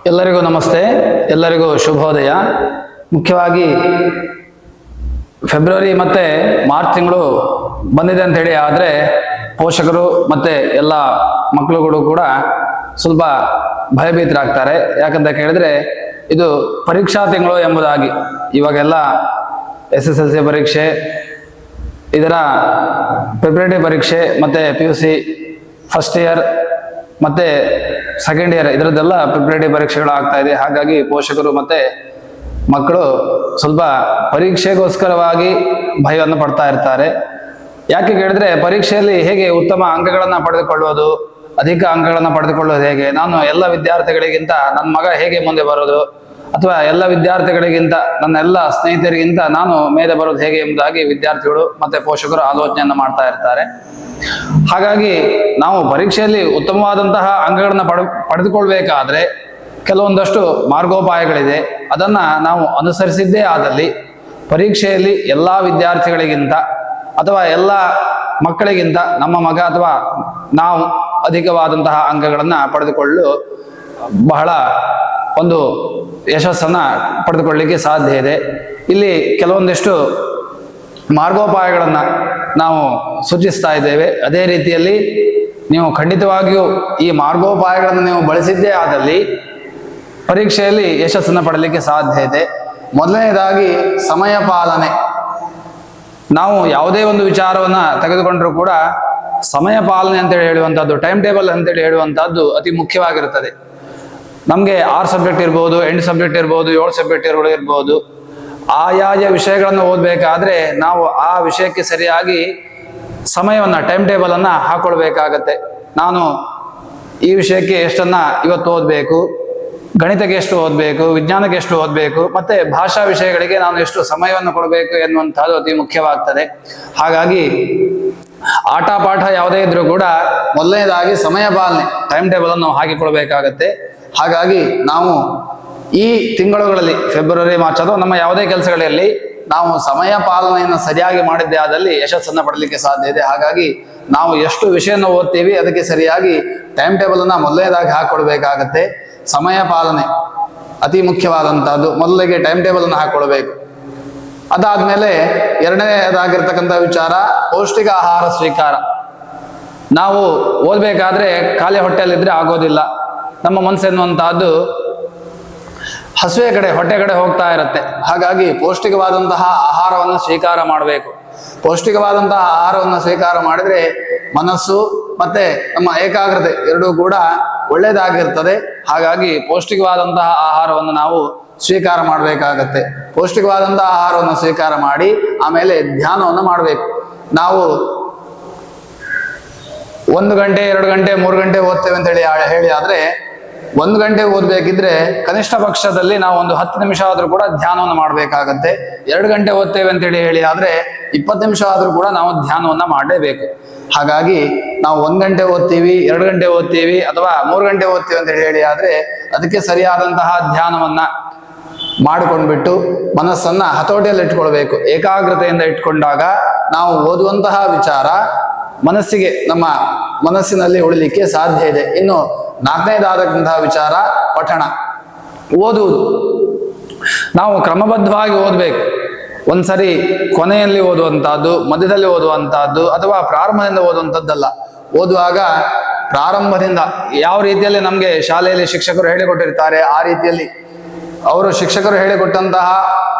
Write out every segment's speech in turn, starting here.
ಎಲ್ಲರಿಗೂ ನಮಸ್ತೆ, ಎಲ್ಲರಿಗೂ ಶುಭೋದಯ. ಮುಖ್ಯವಾಗಿ ಫೆಬ್ರವರಿ ಮತ್ತೆ ಮಾರ್ಚ್ ತಿಂಗಳು ಬಂದಿದೆ ಅಂತ ಹೇಳಿ ಆದರೆ ಪೋಷಕರು ಮತ್ತೆ ಎಲ್ಲ ಮಕ್ಕಳುಗಳು ಕೂಡ ಸ್ವಲ್ಪ ಭಯಭೀತರಾಗ್ತಾರೆ. ಯಾಕಂತ ಕೇಳಿದ್ರೆ ಇದು ಪರೀಕ್ಷಾ ತಿಂಗಳು ಎಂಬುದಾಗಿ. ಇವಾಗೆಲ್ಲ SSLC ಪರೀಕ್ಷೆ, ಇದರ ಪ್ರಿಪರೇಟರಿ ಪರೀಕ್ಷೆ ಮತ್ತೆ PUC ಫಸ್ಟ್ ಇಯರ್ ಮತ್ತೆ ಸೆಕೆಂಡ್ ಇಯರ್ ಇದರದ್ದೆಲ್ಲ ಪ್ರಿಪರೇಟರಿ ಪರೀಕ್ಷೆಗಳು ಆಗ್ತಾ ಇದೆ. ಹಾಗಾಗಿ ಪೋಷಕರು ಮತ್ತೆ ಮಕ್ಕಳು ಸ್ವಲ್ಪ ಪರೀಕ್ಷೆಗೋಸ್ಕರವಾಗಿ ಭಯವನ್ನು ಪಡ್ತಾ ಇರ್ತಾರೆ. ಯಾಕೆ ಕೇಳಿದ್ರೆ ಪರೀಕ್ಷೆಯಲ್ಲಿ ಹೇಗೆ ಉತ್ತಮ ಅಂಕಗಳನ್ನು ಪಡೆದುಕೊಳ್ಳೋದು, ಅಧಿಕ ಅಂಕಗಳನ್ನು ಪಡೆದುಕೊಳ್ಳೋದು ಹೇಗೆ, ನಾನು ಎಲ್ಲ ವಿದ್ಯಾರ್ಥಿಗಳಿಗಿಂತ ನನ್ನ ಮಗ ಹೇಗೆ ಮುಂದೆ ಬರೋದು, ಅಥವಾ ಎಲ್ಲ ವಿದ್ಯಾರ್ಥಿಗಳಿಗಿಂತ ನನ್ನ ಎಲ್ಲ ಸ್ನೇಹಿತರಿಗಿಂತ ನಾನು ಮೇಲೆ ಬರೋದು ಹೇಗೆ ಎಂಬುದಾಗಿ ವಿದ್ಯಾರ್ಥಿಗಳು ಮತ್ತೆ ಪೋಷಕರು ಆಲೋಚನೆಯನ್ನು ಮಾಡ್ತಾ ಇರ್ತಾರೆ. ಹಾಗಾಗಿ ನಾವು ಪರೀಕ್ಷೆಯಲ್ಲಿ ಉತ್ತಮವಾದಂತಹ ಅಂಕಗಳನ್ನ ಪಡೆದುಕೊಳ್ಬೇಕಾದ್ರೆ ಕೆಲವೊಂದಷ್ಟು ಮಾರ್ಗೋಪಾಯಗಳಿದೆ. ಅದನ್ನ ನಾವು ಅನುಸರಿಸಿದ್ದೇ ಆದಲ್ಲಿ ಪರೀಕ್ಷೆಯಲ್ಲಿ ಎಲ್ಲ ವಿದ್ಯಾರ್ಥಿಗಳಿಗಿಂತ ಅಥವಾ ಎಲ್ಲ ಮಕ್ಕಳಿಗಿಂತ ನಮ್ಮ ಮಗ ಅಥವಾ ನಾವು ಅಧಿಕವಾದಂತಹ ಅಂಕಗಳನ್ನ ಪಡೆದುಕೊಳ್ಳಲು ಬಹಳ ಒಂದು ಯಶಸ್ಸನ್ನ ಪಡೆದುಕೊಳ್ಳಲಿಕ್ಕೆ ಸಾಧ್ಯ ಇದೆ. ಇಲ್ಲಿ ಕೆಲವೊಂದಿಷ್ಟು ಮಾರ್ಗೋಪಾಯಗಳನ್ನ ನಾವು ಸೂಚಿಸ್ತಾ ಇದ್ದೇವೆ. ಅದೇ ರೀತಿಯಲ್ಲಿ ನೀವು ಖಂಡಿತವಾಗಿಯೂ ಈ ಮಾರ್ಗೋಪಾಯಗಳನ್ನು ನೀವು ಬಳಸಿದ್ದೇ ಆದಲ್ಲಿ ಪರೀಕ್ಷೆಯಲ್ಲಿ ಯಶಸ್ಸನ್ನು ಪಡೆಯಲಿಕ್ಕೆ ಸಾಧ್ಯ ಇದೆ. ಮೊದಲನೇದಾಗಿ ಸಮಯ ಪಾಲನೆ. ನಾವು ಯಾವುದೇ ಒಂದು ವಿಚಾರವನ್ನ ತೆಗೆದುಕೊಂಡ್ರೂ ಕೂಡ ಸಮಯ ಪಾಲನೆ ಅಂತೇಳಿ ಹೇಳುವಂಥದ್ದು, ಟೈಮ್ ಟೇಬಲ್ ಅಂತೇಳಿ ಹೇಳುವಂಥದ್ದು ಅತಿ ಮುಖ್ಯವಾಗಿರುತ್ತದೆ. ನಮಗೆ 6 ಸಬ್ಜೆಕ್ಟ್ ಇರ್ಬೋದು, 8 ಸಬ್ಜೆಕ್ಟ್ ಇರ್ಬೋದು, 7 ಸಬ್ಜೆಕ್ಟ್ ಇರ್ಬೋದು. ಆಯಾಯ ವಿಷಯಗಳನ್ನು ಓದಬೇಕಾದ್ರೆ ನಾವು ಆ ವಿಷಯಕ್ಕೆ ಸರಿಯಾಗಿ ಸಮಯವನ್ನ, ಟೈಮ್ ಟೇಬಲ್ ಅನ್ನ ಹಾಕೊಳ್ಬೇಕಾಗತ್ತೆ. ನಾನು ಈ ವಿಷಯಕ್ಕೆ ಎಷ್ಟನ್ನ ಇವತ್ತು ಓದಬೇಕು, ಗಣಿತಕ್ಕೆ ಎಷ್ಟು ಓದಬೇಕು, ವಿಜ್ಞಾನಕ್ಕೆ ಎಷ್ಟು ಓದಬೇಕು, ಮತ್ತೆ ಭಾಷಾ ವಿಷಯಗಳಿಗೆ ನಾನು ಎಷ್ಟು ಸಮಯವನ್ನು ಕೊಡಬೇಕು ಎನ್ನುವಂತಹದ್ದು ಅತಿ ಮುಖ್ಯವಾಗ್ತದೆ. ಹಾಗಾಗಿ ಆಟ ಪಾಠ ಯಾವುದೇ ಇದ್ರೂ ಕೂಡ ಮೊದಲನೇದಾಗಿ ಸಮಯ ಪಾಲನೆ, ಟೈಮ್ ಟೇಬಲ್ ಅನ್ನು ಹಾಕಿಕೊಳ್ಬೇಕಾಗತ್ತೆ. ಹಾಗಾಗಿ ನಾವು ಈ ತಿಂಗಳುಗಳಲ್ಲಿ ಫೆಬ್ರವರಿ ಮಾರ್ಚ್ ಅಥವಾ ನಮ್ಮ ಯಾವುದೇ ಕೆಲಸಗಳಲ್ಲಿ ನಾವು ಸಮಯ ಪಾಲನೆಯನ್ನು ಸರಿಯಾಗಿ ಮಾಡಿದ್ದೇ ಆದಲ್ಲಿ ಯಶಸ್ಸನ್ನು ಪಡಲಿಕ್ಕೆ ಸಾಧ್ಯ ಇದೆ. ಹಾಗಾಗಿ ನಾವು ಎಷ್ಟು ವಿಷಯವನ್ನು ಓದ್ತೀವಿ ಅದಕ್ಕೆ ಸರಿಯಾಗಿ ಟೈಮ್ ಟೇಬಲ್ ಅನ್ನ ಮೊದಲನೇದಾಗಿ ಹಾಕೊಳ್ಬೇಕಾಗತ್ತೆ. ಸಮಯ ಪಾಲನೆ ಅತಿ ಮುಖ್ಯವಾದಂತಹದ್ದು. ಮೊದಲಿಗೆ ಟೈಮ್ ಟೇಬಲ್ ಅನ್ನು ಹಾಕೊಳ್ಬೇಕು. ಅದಾದ್ಮೇಲೆ ಎರಡನೇದಾಗಿರ್ತಕ್ಕಂಥ ವಿಚಾರ ಪೌಷ್ಟಿಕ ಆಹಾರ ಸ್ವೀಕಾರ. ನಾವು ಓದ್ಬೇಕಾದ್ರೆ ಖಾಲಿ ಹೊಟ್ಟೆಯಲ್ಲಿದ್ರೆ ಆಗೋದಿಲ್ಲ. ನಮ್ಮ ಮನಸ್ಸು ಎನ್ನುವಂತಹದ್ದು ಹಸುವೆ ಕಡೆ, ಹೊಟ್ಟೆ ಕಡೆ ಹೋಗ್ತಾ ಇರುತ್ತೆ. ಹಾಗಾಗಿ ಪೌಷ್ಟಿಕವಾದಂತಹ ಆಹಾರವನ್ನು ಸ್ವೀಕಾರ ಮಾಡಬೇಕು. ಪೌಷ್ಟಿಕವಾದಂತಹ ಆಹಾರವನ್ನು ಸ್ವೀಕಾರ ಮಾಡಿದ್ರೆ ಮನಸ್ಸು ಮತ್ತೆ ನಮ್ಮ ಏಕಾಗ್ರತೆ ಎರಡೂ ಕೂಡ ಒಳ್ಳೆಯದಾಗಿರ್ತದೆ. ಹಾಗಾಗಿ ಪೌಷ್ಟಿಕವಾದಂತಹ ಆಹಾರವನ್ನು ನಾವು ಸ್ವೀಕಾರ ಮಾಡಬೇಕಾಗತ್ತೆ. ಪೌಷ್ಟಿಕವಾದಂತಹ ಆಹಾರವನ್ನು ಸ್ವೀಕಾರ ಮಾಡಿ ಆಮೇಲೆ ಧ್ಯಾನವನ್ನು ಮಾಡಬೇಕು. ನಾವು 1 ಗಂಟೆ 2 ಗಂಟೆ 3 ಗಂಟೆ ಓದ್ತೇವೆ ಅಂತ ಹೇಳಿ ಆದ್ರೆ 1 ಗಂಟೆ ಓದ್ಬೇಕಿದ್ರೆ ಕನಿಷ್ಠ ಪಕ್ಷದಲ್ಲಿ ನಾವು ಒಂದು 10 ನಿಮಿಷ ಆದ್ರೂ ಕೂಡ ಧ್ಯಾನವನ್ನು ಮಾಡಬೇಕಾಗತ್ತೆ. 2 ಗಂಟೆ ಓದ್ತೇವೆ ಅಂತೇಳಿ ಹೇಳಿ ಆದ್ರೆ 20 ನಿಮಿಷ ಆದ್ರೂ ಕೂಡ ನಾವು ಧ್ಯಾನವನ್ನ ಮಾಡಲೇಬೇಕು. ಹಾಗಾಗಿ ನಾವು 1 ಗಂಟೆ ಓದ್ತೀವಿ, 2 ಗಂಟೆ ಓದ್ತೀವಿ ಅಥವಾ 3 ಗಂಟೆ ಓದ್ತೀವಿ ಅಂತ ಹೇಳಿ ಆದ್ರೆ ಅದಕ್ಕೆ ಸರಿಯಾದಂತಹ ಧ್ಯಾನವನ್ನ ಮಾಡಿಕೊಂಡ್ಬಿಟ್ಟು ಮನಸ್ಸನ್ನ ಹತೋಟಿಯಲ್ಲಿ ಇಟ್ಕೊಳ್ಬೇಕು. ಏಕಾಗ್ರತೆಯಿಂದ ಇಟ್ಕೊಂಡಾಗ ನಾವು ಓದುವಂತಹ ವಿಚಾರ ಮನಸ್ಸಿಗೆ, ನಮ್ಮ ಮನಸ್ಸಿನಲ್ಲಿ ಉಳಿಲಿಕ್ಕೆ ಸಾಧ್ಯ ಇದೆ. ಇನ್ನು 4ನೇದಾದಂತಹ ವಿಚಾರ ಪಠಣ, ಓದುವುದು. ನಾವು ಕ್ರಮಬದ್ಧವಾಗಿ ಓದ್ಬೇಕು. ಒಂದ್ಸರಿ ಕೊನೆಯಲ್ಲಿ ಓದುವಂತಹದ್ದು, ಮಧ್ಯದಲ್ಲಿ ಓದುವಂತಹದ್ದು ಅಥವಾ ಪ್ರಾರಂಭದಿಂದ ಓದುವಂಥದ್ದಲ್ಲ. ಓದುವಾಗ ಪ್ರಾರಂಭದಿಂದ ಯಾವ ರೀತಿಯಲ್ಲಿ ನಮ್ಗೆ ಶಾಲೆಯಲ್ಲಿ ಶಿಕ್ಷಕರು ಹೇಳಿಕೊಟ್ಟಿರ್ತಾರೆ ಆ ರೀತಿಯಲ್ಲಿ, ಅವರು ಶಿಕ್ಷಕರು ಹೇಳಿಕೊಟ್ಟಂತಹ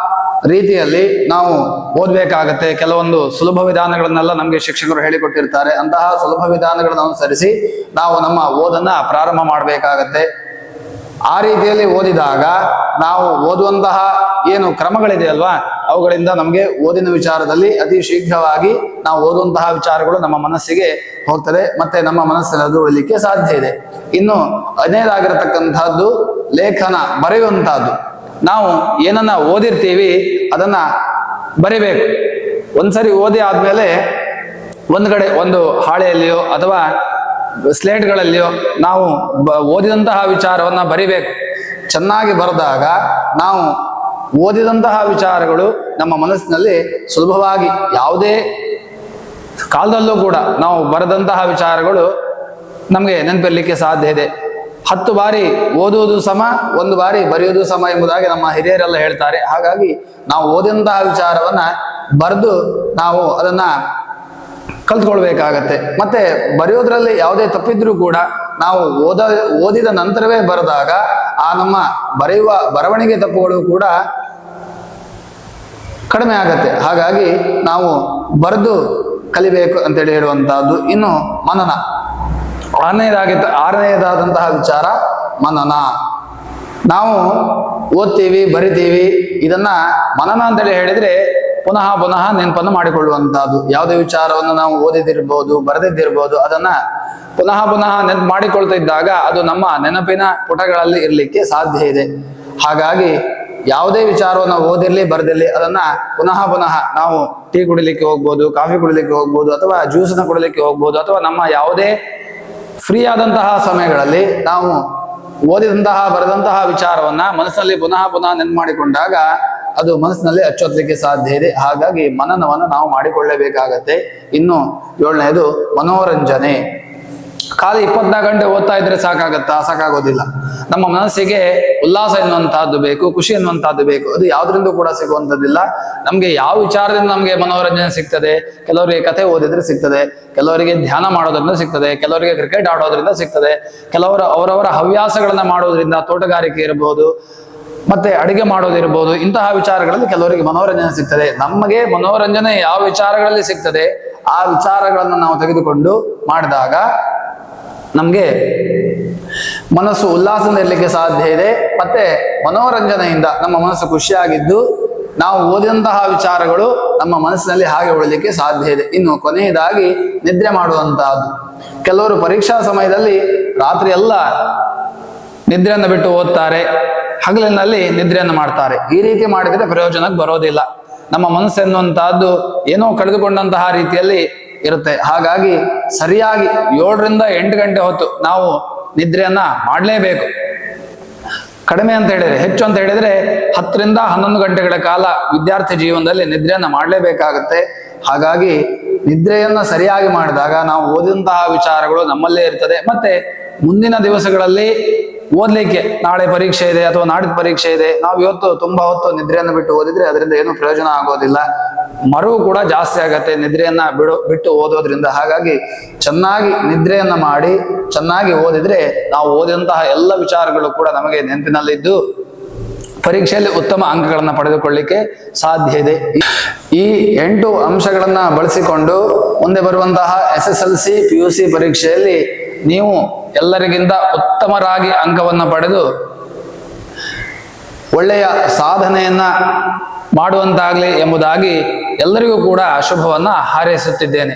ರೀತಿಯಲ್ಲಿ ನಾವು ಓದ್ಬೇಕಾಗತ್ತೆ. ಕೆಲವೊಂದು ಸುಲಭ ವಿಧಾನಗಳನ್ನೆಲ್ಲ ನಮ್ಗೆ ಶಿಕ್ಷಕರು ಹೇಳಿಕೊಟ್ಟಿರ್ತಾರೆ. ಅಂತಹ ಸುಲಭ ವಿಧಾನಗಳನ್ನು ಅನುಸರಿಸಿ ನಾವು ನಮ್ಮ ಓದನ್ನ ಪ್ರಾರಂಭ ಮಾಡಬೇಕಾಗತ್ತೆ. ಆ ರೀತಿಯಲ್ಲಿ ಓದಿದಾಗ ನಾವು ಓದುವಂತಹ ಏನು ಕ್ರಮಗಳಿದೆ ಅಲ್ವಾ, ಅವುಗಳಿಂದ ನಮಗೆ ಓದಿನ ವಿಚಾರದಲ್ಲಿ ಅತಿ ಶೀಘ್ರವಾಗಿ ನಾವು ಓದುವಂತಹ ವಿಚಾರಗಳು ನಮ್ಮ ಮನಸ್ಸಿಗೆ ಹೋಗ್ತದೆ ಮತ್ತೆ ನಮ್ಮ ಮನಸ್ಸಿನಲ್ಲಿ ಉಳಿಲಿಕ್ಕೆ ಸಾಧ್ಯ ಇದೆ. ಇನ್ನು 5ನೇದಾಗಿರತಕ್ಕಂತಹದ್ದು ಲೇಖನ, ಬರೆಯುವಂತಹದ್ದು. ನಾವು ಏನನ್ನ ಓದಿರ್ತೀವಿ ಅದನ್ನ ಬರಿಬೇಕು. ಒಂದ್ಸರಿ ಓದಿ ಆದ್ಮೇಲೆ ಒಂದ್ ಕಡೆ ಒಂದು ಹಾಳೆಯಲ್ಲಿಯೋ ಅಥವಾ ಸ್ಲೇಟ್ಗಳಲ್ಲಿಯೋ ನಾವು ಓದಿದಂತಹ ವಿಚಾರವನ್ನ ಬರಿಬೇಕು. ಚೆನ್ನಾಗಿ ಬರೆದಾಗ ನಾವು ಓದಿದಂತಹ ವಿಚಾರಗಳು ನಮ್ಮ ಮನಸ್ಸಿನಲ್ಲಿ ಸುಲಭವಾಗಿ ಯಾವುದೇ ಕಾಲದಲ್ಲೂ ಕೂಡ ನಾವು ಬರೆದಂತಹ ವಿಚಾರಗಳು ನಮಗೆ ನೆನಪಿರಲಿಕ್ಕೆ ಸಾಧ್ಯ ಇದೆ. 10 ಬಾರಿ ಓದುವುದು ಸಮ 1 ಬಾರಿ ಬರೆಯುವುದು ಸಮ ಎಂಬುದಾಗಿ ನಮ್ಮ ಹಿರಿಯರೆಲ್ಲ ಹೇಳ್ತಾರೆ. ಹಾಗಾಗಿ ನಾವು ಓದಿದಂತಹ ವಿಚಾರವನ್ನ ಬರೆದು ನಾವು ಅದನ್ನ ಕಲ್ತ್ಕೊಳ್ಬೇಕಾಗತ್ತೆ. ಮತ್ತೆ ಬರೆಯೋದ್ರಲ್ಲಿ ಯಾವುದೇ ತಪ್ಪಿದ್ರೂ ಕೂಡ ನಾವು ಓದಿದ ನಂತರವೇ ಬರೆದಾಗ ಆ ನಮ್ಮ ಬರವಣಿಗೆ ತಪ್ಪುಗಳು ಕೂಡ ಕಡಿಮೆ ಆಗತ್ತೆ. ಹಾಗಾಗಿ ನಾವು ಬರೆದು ಕಲಿಬೇಕು ಅಂತೇಳಿ ಹೇಳುವಂತಹದ್ದು. ಇನ್ನು ಮನನ, ಆರನೆಯದಾದಂತಹ ವಿಚಾರ ಮನನ. ನಾವು ಓದ್ತೀವಿ, ಬರಿತೀವಿ, ಇದನ್ನ ಮನನ ಅಂತೇಳಿ ಹೇಳಿದ್ರೆ ಪುನಃ ಪುನಃ ನೆನಪನ್ನು ಮಾಡಿಕೊಳ್ಳುವಂತಹದ್ದು. ಯಾವುದೇ ವಿಚಾರವನ್ನು ನಾವು ಓದಿದಿರ್ಬೋದು, ಬರೆದಿದ್ದಿರ್ಬೋದು, ಅದನ್ನ ಪುನಃ ಪುನಃ ನೆನಪು ಮಾಡಿಕೊಳ್ತಾ ಇದ್ದಾಗ ಅದು ನಮ್ಮ ನೆನಪಿನ ಪುಟಗಳಲ್ಲಿ ಇರ್ಲಿಕ್ಕೆ ಸಾಧ್ಯ ಇದೆ. ಹಾಗಾಗಿ ಯಾವುದೇ ವಿಚಾರವನ್ನು ಓದಿರ್ಲಿ ಬರೆದಿರ್ಲಿ ಅದನ್ನ ಪುನಃ ಪುನಃ ನಾವು ಟೀ ಕುಡಿಲಿಕ್ಕೆ ಹೋಗ್ಬೋದು, ಕಾಫಿ ಕುಡಿಲಿಕ್ಕೆ ಹೋಗ್ಬೋದು, ಅಥವಾ ಜ್ಯೂಸನ್ನ ಕುಡಿಲಿಕ್ಕೆ ಹೋಗ್ಬೋದು, ಅಥವಾ ನಮ್ಮ ಯಾವುದೇ ಫ್ರೀ ಆದಂತಹ ಸಮಯಗಳಲ್ಲಿ ನಾವು ಓದಿದಂತಹ ಬರೆದಂತಹ ವಿಚಾರವನ್ನ ಮನಸ್ಸಿನಲ್ಲಿ ಪುನಃ ಪುನಃ ನೆನಪು ಮಾಡಿಕೊಂಡಾಗ ಅದು ಮನಸ್ಸಿನಲ್ಲಿ ಅಚ್ಚೊತ್ತಲಿಕ್ಕೆ ಸಾಧ್ಯ ಇದೆ. ಹಾಗಾಗಿ ಮನನವನ್ನು ನಾವು ಮಾಡಿಕೊಳ್ಳಬೇಕಾಗತ್ತೆ. ಇನ್ನು 7ನೇದು ಮನೋರಂಜನೆ. ಖಾಲಿ 24 ಗಂಟೆ ಓದ್ತಾ ಇದ್ರೆ ಸಾಕಾಗೋದಿಲ್ಲ. ನಮ್ಮ ಮನಸ್ಸಿಗೆ ಉಲ್ಲಾಸ ಎನ್ನುವಂತಹದ್ದು ಬೇಕು, ಖುಷಿ ಎನ್ನುವಂತಹದ್ದು ಬೇಕು. ಅದು ಯಾವ್ದ್ರಿಂದ ಕೂಡ ಸಿಗುವಂತದ್ದಿಲ್ಲ. ನಮ್ಗೆ ಯಾವ ವಿಚಾರದಿಂದ ನಮ್ಗೆ ಮನೋರಂಜನೆ ಸಿಗ್ತದೆ? ಕೆಲವರಿಗೆ ಕಥೆ ಓದಿದ್ರೆ ಸಿಗ್ತದೆ, ಕೆಲವರಿಗೆ ಧ್ಯಾನ ಮಾಡೋದ್ರಿಂದ ಸಿಗ್ತದೆ, ಕೆಲವರಿಗೆ ಕ್ರಿಕೆಟ್ ಆಡೋದ್ರಿಂದ ಸಿಗ್ತದೆ, ಕೆಲವರು ಅವರವರ ಹವ್ಯಾಸಗಳನ್ನ ಮಾಡೋದ್ರಿಂದ, ತೋಟಗಾರಿಕೆ ಇರಬಹುದು, ಮತ್ತೆ ಅಡಿಗೆ ಮಾಡೋದಿರ್ಬೋದು, ಇಂತಹ ವಿಚಾರಗಳಲ್ಲಿ ಕೆಲವರಿಗೆ ಮನೋರಂಜನೆ ಸಿಗ್ತದೆ. ನಮಗೆ ಮನೋರಂಜನೆ ಯಾವ ವಿಚಾರಗಳಲ್ಲಿ ಸಿಗ್ತದೆ ಆ ವಿಚಾರಗಳನ್ನು ನಾವು ತೆಗೆದುಕೊಂಡು ಮಾಡಿದಾಗ ನಮ್ಗೆ ಮನಸ್ಸು ಉಲ್ಲಾಸದಿಂದ ಇರ್ಲಿಕ್ಕೆ ಸಾಧ್ಯ ಇದೆ. ಮತ್ತೆ ಮನೋರಂಜನೆಯಿಂದ ನಮ್ಮ ಮನಸ್ಸು ಖುಷಿಯಾಗಿದ್ದು ನಾವು ಓದಿದಂತಹ ವಿಚಾರಗಳು ನಮ್ಮ ಮನಸ್ಸಿನಲ್ಲಿ ಹಾಗೆ ಉಳಿಲಿಕ್ಕೆ ಸಾಧ್ಯ ಇದೆ. ಇನ್ನು ಕೊನೆಯದಾಗಿ ನಿದ್ರೆ ಮಾಡುವಂತಹದ್ದು. ಕೆಲವರು ಪರೀಕ್ಷಾ ಸಮಯದಲ್ಲಿ ರಾತ್ರಿ ಎಲ್ಲ ನಿದ್ರೆಯನ್ನು ಬಿಟ್ಟು ಓದ್ತಾರೆ, ಹಗಲಿನಲ್ಲಿ ನಿದ್ರೆಯನ್ನು ಮಾಡ್ತಾರೆ. ಈ ರೀತಿ ಮಾಡಿದ್ರೆ ಪ್ರಯೋಜನಕ್ಕೆ ಬರೋದಿಲ್ಲ. ನಮ್ಮ ಮನಸ್ಸು ಎನ್ನುವಂತಹದ್ದು ಏನೋ ಕಳೆದುಕೊಂಡಂತಹ ರೀತಿಯಲ್ಲಿ ಇರುತ್ತೆ. ಹಾಗಾಗಿ ಸರಿಯಾಗಿ 7 ರಿಂದ 8 ಗಂಟೆ ಹೊತ್ತು ನಾವು ನಿದ್ರೆಯನ್ನ ಮಾಡಲೇಬೇಕು. ಕಡಿಮೆ ಅಂತ ಹೇಳಿದ್ರೆ, ಹೆಚ್ಚು ಅಂತ ಹೇಳಿದ್ರೆ 10 ರಿಂದ 11 ಗಂಟೆಗಳ ಕಾಲ ವಿದ್ಯಾರ್ಥಿ ಜೀವನದಲ್ಲಿ ನಿದ್ರೆಯನ್ನ ಮಾಡಲೇಬೇಕಾಗತ್ತೆ. ಹಾಗಾಗಿ ನಿದ್ರೆಯನ್ನ ಸರಿಯಾಗಿ ಮಾಡಿದಾಗ ನಾವು ಓದಿದಂತಹ ವಿಚಾರಗಳು ನಮ್ಮಲ್ಲೇ ಇರ್ತದೆ. ಮತ್ತೆ ಮುಂದಿನ ದಿವಸಗಳಲ್ಲಿ ಓದ್ಲಿಕ್ಕೆ, ನಾಳೆ ಪರೀಕ್ಷೆ ಇದೆ ಅಥವಾ ನಾಡಿದ್ದು ಪರೀಕ್ಷೆ ಇದೆ, ನಾವು ಇವತ್ತು ತುಂಬಾ ಹೊತ್ತು ನಿದ್ರೆಯನ್ನು ಬಿಟ್ಟು ಓದಿದ್ರೆ ಅದರಿಂದ ಏನು ಪ್ರಯೋಜನ ಆಗೋದಿಲ್ಲ. ಮರುವು ಕೂಡ ಜಾಸ್ತಿ ಆಗತ್ತೆ ನಿದ್ರೆಯನ್ನ ಬಿಟ್ಟು ಓದೋದ್ರಿಂದ. ಹಾಗಾಗಿ ಚೆನ್ನಾಗಿ ನಿದ್ರೆಯನ್ನ ಮಾಡಿ ಚೆನ್ನಾಗಿ ಓದಿದ್ರೆ ನಾವು ಓದಿದಂತಹ ಎಲ್ಲ ವಿಚಾರಗಳು ಕೂಡ ನಮಗೆ ನೆನಪಿನಲ್ಲಿದ್ದು ಪರೀಕ್ಷೆಯಲ್ಲಿ ಉತ್ತಮ ಅಂಕಗಳನ್ನ ಪಡೆದುಕೊಳ್ಳಿಕ್ಕೆ ಸಾಧ್ಯ ಇದೆ. ಈ 8 ಅಂಶಗಳನ್ನ ಬಳಸಿಕೊಂಡು ಮುಂದೆ ಬರುವಂತಹ SSLC PUC ಪರೀಕ್ಷೆಯಲ್ಲಿ ನೀವು ಎಲ್ಲರಿಗಿಂತ ಉತ್ತಮರಾಗಿ ಅಂಕವನ್ನು ಪಡೆದು ಒಳ್ಳೆಯ ಸಾಧನೆಯನ್ನ ಮಾಡುವಂತಾಗಲಿ ಎಂಬುದಾಗಿ ಎಲ್ಲರಿಗೂ ಕೂಡ ಶುಭವನ್ನ ಹಾರೈಸುತ್ತಿದ್ದೇನೆ.